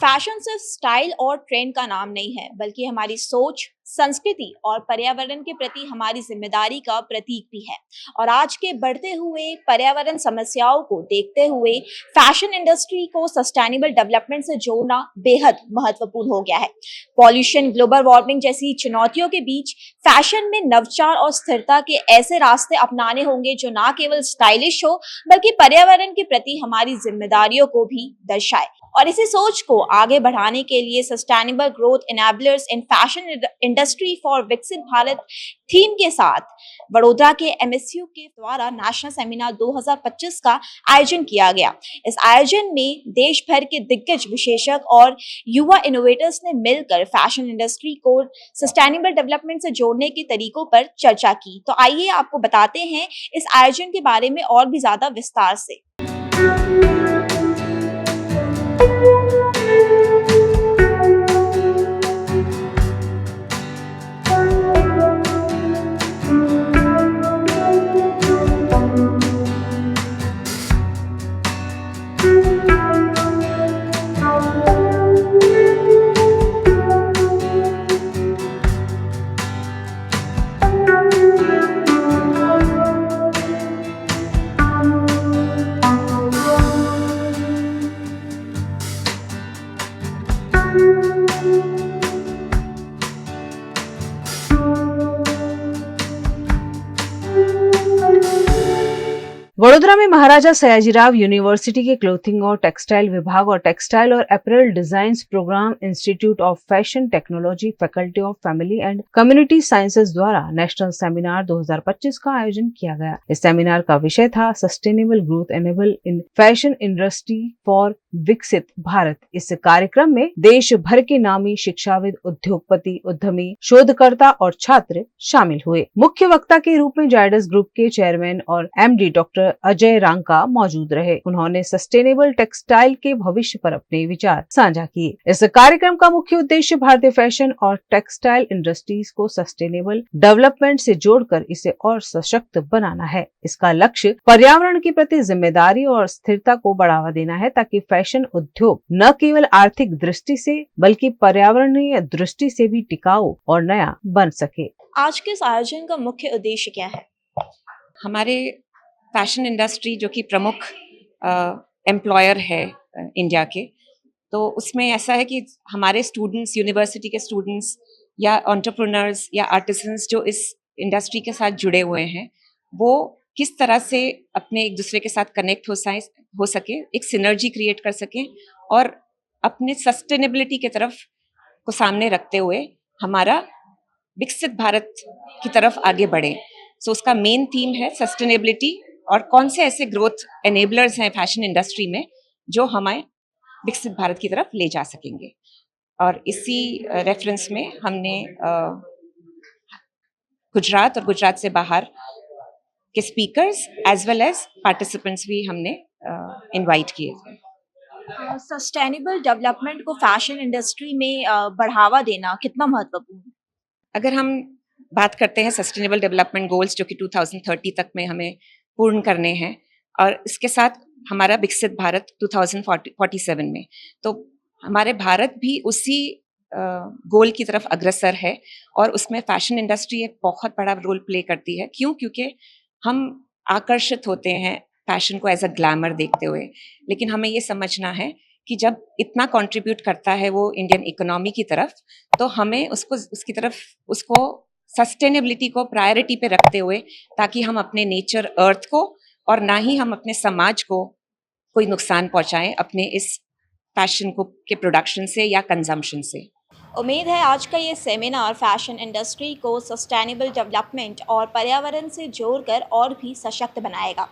Fashion सिर्फ style और trend का नाम नहीं है, बल्कि हमारी सोच, संस्कृति और पर्यावरण के प्रति हमारी जिम्मेदारी का प्रतीक भी है। और आज के बढ़ते हुए पर्यावरण समस्याओं को देखते हुए फैशन इंडस्ट्री को सस्टेनेबल डेवलपमेंट से जोड़ना बेहद महत्वपूर्ण हो गया है। पॉल्यूशन, ग्लोबल वार्मिंग जैसी चुनौतियों के बीच फैशन में नवाचार और स्थिरता के ऐसे रास्ते अपनाने होंगे जो न केवल स्टाइलिश हो, बल्कि पर्यावरण के प्रति हमारी जिम्मेदारियों को भी दर्शाए। और इसी सोच को आगे बढ़ाने के लिए sustainable growth enablers in fashion industry for विकसित भारत थीम के साथ वडोदरा के एमएसयू के द्वारा नेशनल सेमिनार 2025 का आयोजन किया गया। इस आयोजन में देश भर के दिग्गज विशेषज्ञ और युवा इनोवेटर्स ने मिलकर फैशन इंडस्ट्री को सस्टेनेबल डेवलपमेंट से जोड़ने के तरीकों पर चर्चा की। तो आइए आपको बताते हैं इस आयोजन के बारे में और भी ज्यादा विस्तार से। वडोदरा में महाराजा सयाजीराव यूनिवर्सिटी के क्लोथिंग और टेक्सटाइल विभाग और टेक्सटाइल और apparel designs program, institute of fashion technology, faculty of family and community sciences द्वारा नेशनल सेमिनार 2025 का आयोजन किया गया। इस सेमिनार का विषय था sustainable growth enable in fashion industry for विकसित भारत। इस कार्यक्रम में देश भर के नामी शिक्षाविद, उद्योगपति, उद्यमी, शोधकर्ता और छात्र शामिल हुए। मुख्य वक्ता के रूप में जायडस ग्रुप के चेयरमैन और एमडी डॉक्टर अजय रांका मौजूद रहे। उन्होंने सस्टेनेबल टेक्सटाइल के भविष्य पर अपने विचार साझा किए। इस कार्यक्रम का मुख्य उद्देश्य भारतीय फैशन और टेक्सटाइल इंडस्ट्रीज को सस्टेनेबल डेवलपमेंट से जोड़कर इसे और सशक्त बनाना है। इसका लक्ष्य पर्यावरण के प्रति जिम्मेदारी और स्थिरता को बढ़ावा देना है, ताकि फैशन उद्योग न केवल आर्थिक दृष्टि से बल्कि पर्यावरणीय दृष्टि से भी टिकाऊ और नया बन सके। आज के इस आयोजन का मुख्य उद्देश्य क्या है? हमारे फैशन इंडस्ट्री जो कि प्रमुख एम्प्लॉयर है इंडिया के, तो उसमें ऐसा है कि हमारे स्टूडेंट्स, यूनिवर्सिटी के स्टूडेंट्स या एंटरप्रेन्योर्स या आर्टिसंस जो इस इंडस्ट्री के साथ जुड़े हुए हैं, वो किस तरह से अपने एक दूसरे के साथ कनेक्ट हो सके, एक सिनर्जी क्रिएट कर सकें और अपने सस्टेनेबिलिटी की तरफ को सामने रखते हुए हमारा विकसित भारत की तरफ आगे बढ़े। सो उसका मेन थीम है सस्टेनेबिलिटी और कौन से ऐसे ग्रोथ एनेबलर्स हैं फैशन इंडस्ट्री में जो हमें विकसित भारत की तरफ ले जा सकेंगे। और इसी रेफरेंस में हमने गुजरात और गुजरात से बाहर के speakers as well as participants भी हमने इनवाइट किए थे। सस्टेनेबल डेवलपमेंट को फैशन इंडस्ट्री में बढ़ावा देना कितना महत्वपूर्ण है? अगर हम बात करते हैं सस्टेनेबल डेवलपमेंट गोल्स जो कि 2030 तक में हमें पूर्ण करने हैं और इसके साथ हमारा विकसित भारत 2047 में, तो हमारे भारत भी उसी गोल की तरफ अग्रसर है और उसमें फैशन इंडस्ट्री एक बहुत बड़ा रोल प्ले करती है। क्योंकि हम आकर्षित होते हैं फैशन को एज अ ग्लैमर देखते हुए, लेकिन हमें ये समझना है कि जब इतना कंट्रीब्यूट करता है वो इंडियन इकोनॉमी की तरफ, तो हमें उसको सस्टेनेबिलिटी को प्रायोरिटी पे रखते हुए, ताकि हम अपने नेचर अर्थ को और ना ही हम अपने समाज को कोई नुकसान पहुंचाएं अपने इस फैशन को के प्रोडक्शन से या कंजम्पशन से। उम्मीद है आज का ये सेमिनार फैशन इंडस्ट्री को सस्टेनेबल डेवलपमेंट और पर्यावरण से जोड़कर और भी सशक्त बनाएगा।